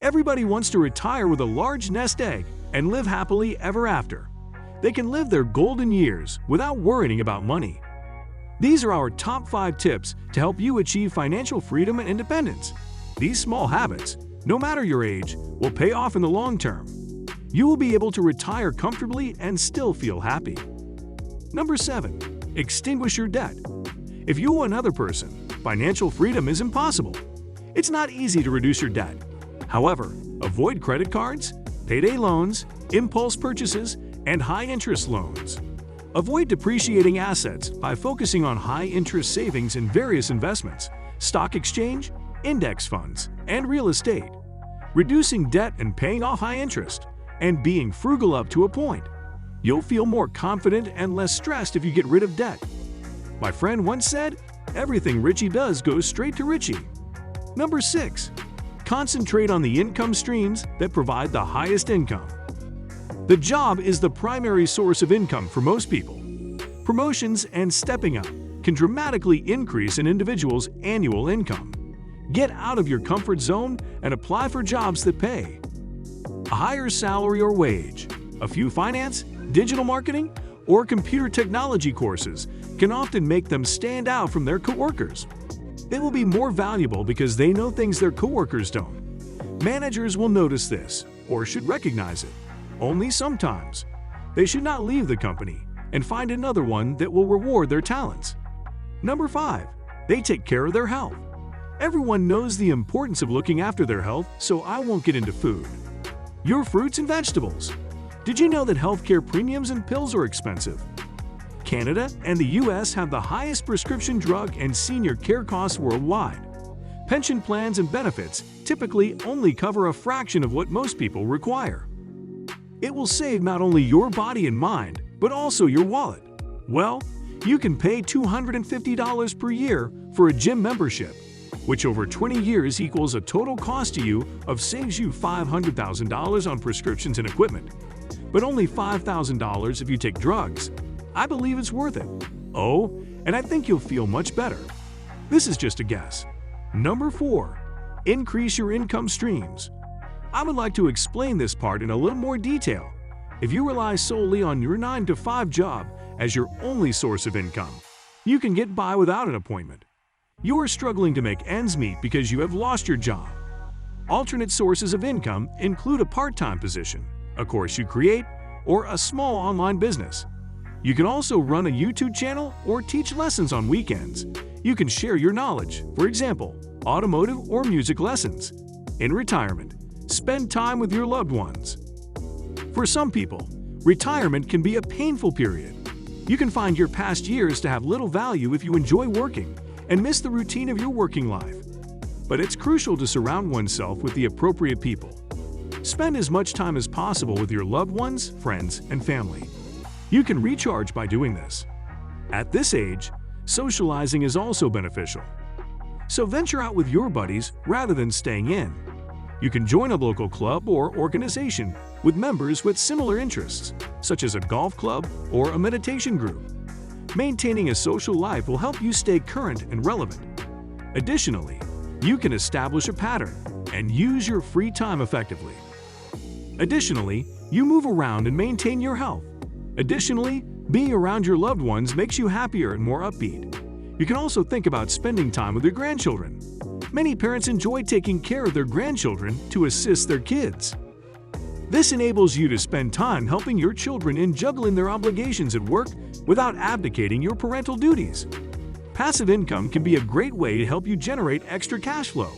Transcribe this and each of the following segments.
Everybody wants to retire with a large nest egg and live happily ever after. They can live their golden years without worrying about money. These are our top 5 tips to help you achieve financial freedom and independence. These small habits, no matter your age, will pay off in the long term. You will be able to retire comfortably and still feel happy. Number 7. Extinguish your debt. If you owe another person, financial freedom is impossible. It's not easy to reduce your debt. However, avoid credit cards, payday loans, impulse purchases, and high-interest loans. Avoid depreciating assets by focusing on high-interest savings in various investments, stock exchange, index funds, and real estate. Reducing debt and paying off high interest, and being frugal up to a point. You'll feel more confident and less stressed if you get rid of debt. My friend once said, "Everything Richie does goes straight to Richie." Number 6. Concentrate on the income streams that provide the highest income. The job is the primary source of income for most people. Promotions and stepping up can dramatically increase an individual's annual income. Get out of your comfort zone and apply for jobs that pay. A higher salary or wage, a few finance, digital marketing, or computer technology courses can often make them stand out from their coworkers. They will be more valuable because they know things their coworkers don't. Managers will notice this, or should recognize it. Only sometimes. They should not leave the company and find another one that will reward their talents. Number 5. They take care of their health. Everyone knows the importance of looking after their health, so I won't get into food. Your fruits and vegetables. Did you know that healthcare premiums and pills are expensive? Canada and the US have the highest prescription drug and senior care costs worldwide. Pension plans and benefits typically only cover a fraction of what most people require. It will save not only your body and mind, but also your wallet. Well, you can pay $250 per year for a gym membership, which over 20 years equals a total cost to you of saves you $500,000 on prescriptions and equipment, but only $5,000 if you take drugs. I believe it's worth it. Oh, and I think you'll feel much better. This is just a guess. Number 4. Increase your income streams. I would like to explain this part in a little more detail. If you rely solely on your 9-to-5 job as your only source of income, you can get by without an appointment. You are struggling to make ends meet because you have lost your job. Alternate sources of income include a part-time position, a course you create, or a small online business. You can also run a YouTube channel or teach lessons on weekends. You can share your knowledge, for example, automotive or music lessons. In retirement, spend time with your loved ones. For some people, retirement can be a painful period. You can find your past years to have little value if you enjoy working and miss the routine of your working life. But it's crucial to surround oneself with the appropriate people. Spend as much time as possible with your loved ones, friends, and family. You can recharge by doing this. At this age, socializing is also beneficial. So venture out with your buddies rather than staying in. You can join a local club or organization with members with similar interests, such as a golf club or a meditation group. Maintaining a social life will help you stay current and relevant. Additionally, you can establish a pattern and use your free time effectively. Additionally, you move around and maintain your health. Additionally, being around your loved ones makes you happier and more upbeat. You can also think about spending time with your grandchildren. Many parents enjoy taking care of their grandchildren to assist their kids. This enables you to spend time helping your children in juggling their obligations at work without abdicating your parental duties. Passive income can be a great way to help you generate extra cash flow,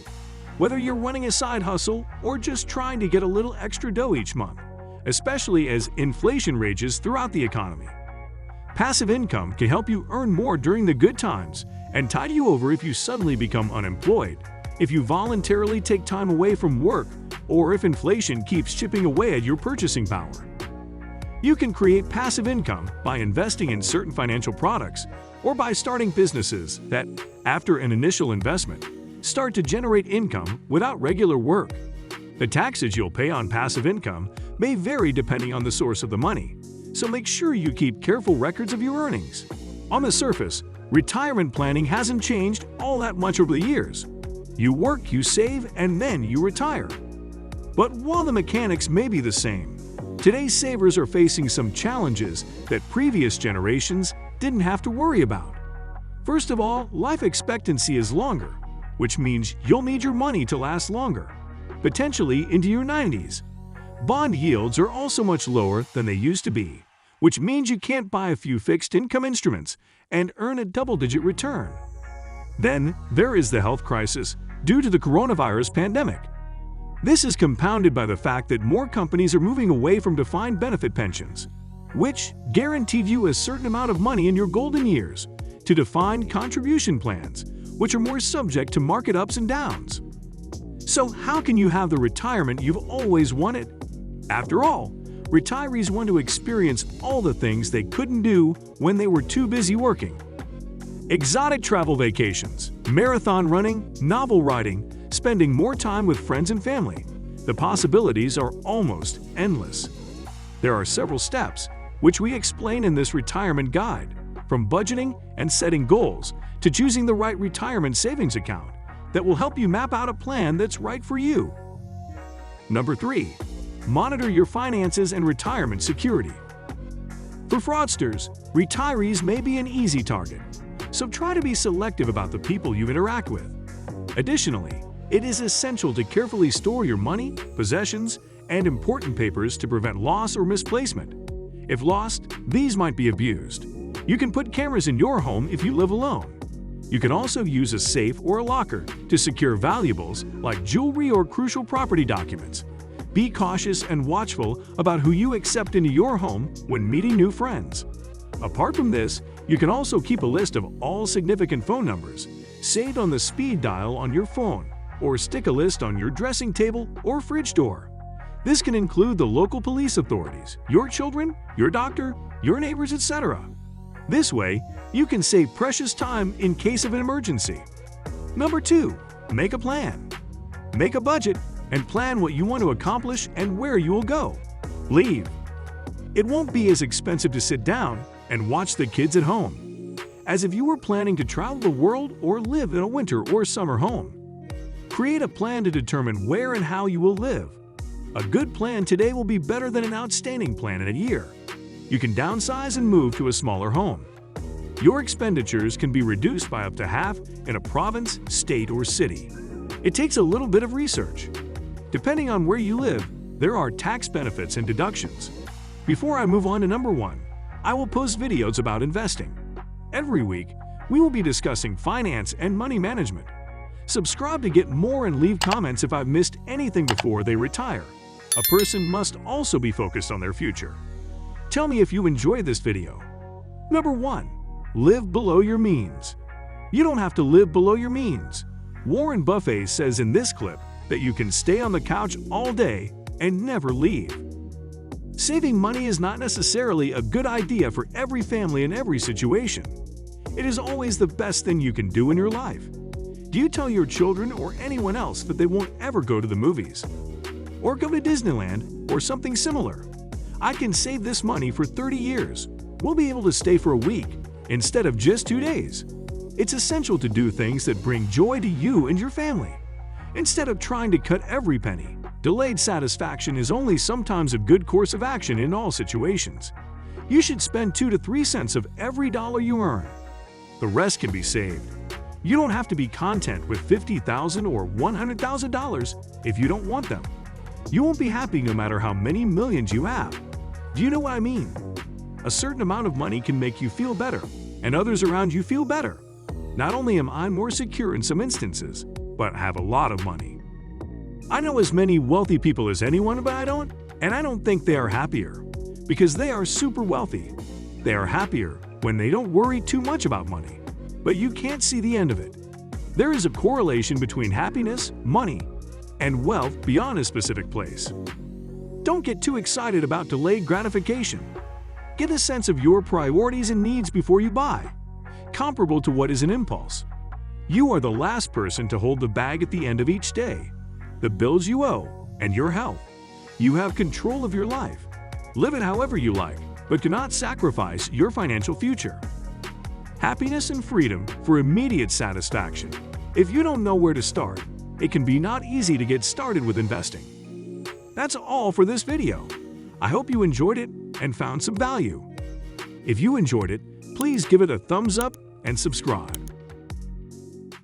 whether you're running a side hustle or just trying to get a little extra dough each month, especially as inflation rages throughout the economy. Passive income can help you earn more during the good times and tide you over if you suddenly become unemployed, if you voluntarily take time away from work, or if inflation keeps chipping away at your purchasing power. You can create passive income by investing in certain financial products or by starting businesses that, after an initial investment, start to generate income without regular work. The taxes you'll pay on passive income may vary depending on the source of the money, so make sure you keep careful records of your earnings. On the surface, retirement planning hasn't changed all that much over the years. You work, you save, and then you retire. But while the mechanics may be the same, today's savers are facing some challenges that previous generations didn't have to worry about. First of all, life expectancy is longer, which means you'll need your money to last longer, potentially into your 90s. Bond yields are also much lower than they used to be, which means you can't buy a few fixed income instruments and earn a double-digit return. Then there is the health crisis due to the coronavirus pandemic. This is compounded by the fact that more companies are moving away from defined benefit pensions, which guaranteed you a certain amount of money in your golden years, to defined contribution plans, which are more subject to market ups and downs. So how can you have the retirement you've always wanted? After all, retirees want to experience all the things they couldn't do when they were too busy working. Exotic travel vacations, marathon running, novel writing, spending more time with friends and family. The possibilities are almost endless. There are several steps, which we explain in this retirement guide, from budgeting and setting goals to choosing the right retirement savings account that will help you map out a plan that's right for you. Number 3. Monitor your finances and retirement security. For fraudsters, retirees may be an easy target, so try to be selective about the people you interact with. Additionally, it is essential to carefully store your money, possessions, and important papers to prevent loss or misplacement. If lost, these might be abused. You can put cameras in your home if you live alone. You can also use a safe or a locker to secure valuables like jewelry or crucial property documents. Be cautious and watchful about who you accept into your home when meeting new friends. Apart from this, you can also keep a list of all significant phone numbers saved on the speed dial on your phone, or stick a list on your dressing table or fridge door. This can include the local police authorities, your children, your doctor, your neighbors, etc. This way, you can save precious time in case of an emergency. Number 2. Make a plan. Make a budget and plan what you want to accomplish and where you will go. Leave. It won't be as expensive to sit down and watch the kids at home as if you were planning to travel the world or live in a winter or summer home. Create a plan to determine where and how you will live. A good plan today will be better than an outstanding plan in a year. You can downsize and move to a smaller home. Your expenditures can be reduced by up to half in a province, state, or city. It takes a little bit of research. Depending on where you live, there are tax benefits and deductions. Before I move on to number 1, I will post videos about investing. Every week, we will be discussing finance and money management. Subscribe to get more and leave comments if I've missed anything before they retire. A person must also be focused on their future. Tell me if you enjoyed this video. Number 1. Live below your means. You don't have to live below your means. Warren Buffett says in this clip that you can stay on the couch all day and never leave. Saving money is not necessarily a good idea for every family in every situation. It is always the best thing you can do in your life. Do you tell your children or anyone else that they won't ever go to the movies? Or go to Disneyland or something similar? I can save this money for 30 years. We'll be able to stay for a week instead of just 2 days. It's essential to do things that bring joy to you and your family. Instead of trying to cut every penny, delayed satisfaction is only sometimes a good course of action in all situations. You should spend 2 to 3 cents of every dollar you earn. The rest can be saved. You don't have to be content with $50,000 or $100,000 if you don't want them. You won't be happy no matter how many millions you have. Do you know what I mean? A certain amount of money can make you feel better, and others around you feel better. Not only am I more secure in some instances, but have a lot of money. I know as many wealthy people as anyone, but I don't think they are happier, because they are super wealthy. They are happier when they don't worry too much about money, but you can't see the end of it. There is a correlation between happiness, money, and wealth beyond a specific place. Don't get too excited about delayed gratification. Get a sense of your priorities and needs before you buy, comparable to what is an impulse. You are the last person to hold the bag at the end of each day, the bills you owe, and your health. You have control of your life. Live it however you like, but do not sacrifice your financial future. Happiness and freedom for immediate satisfaction. If you don't know where to start, it can be not easy to get started with investing. That's all for this video. I hope you enjoyed it and found some value. If you enjoyed it, please give it a thumbs up and subscribe.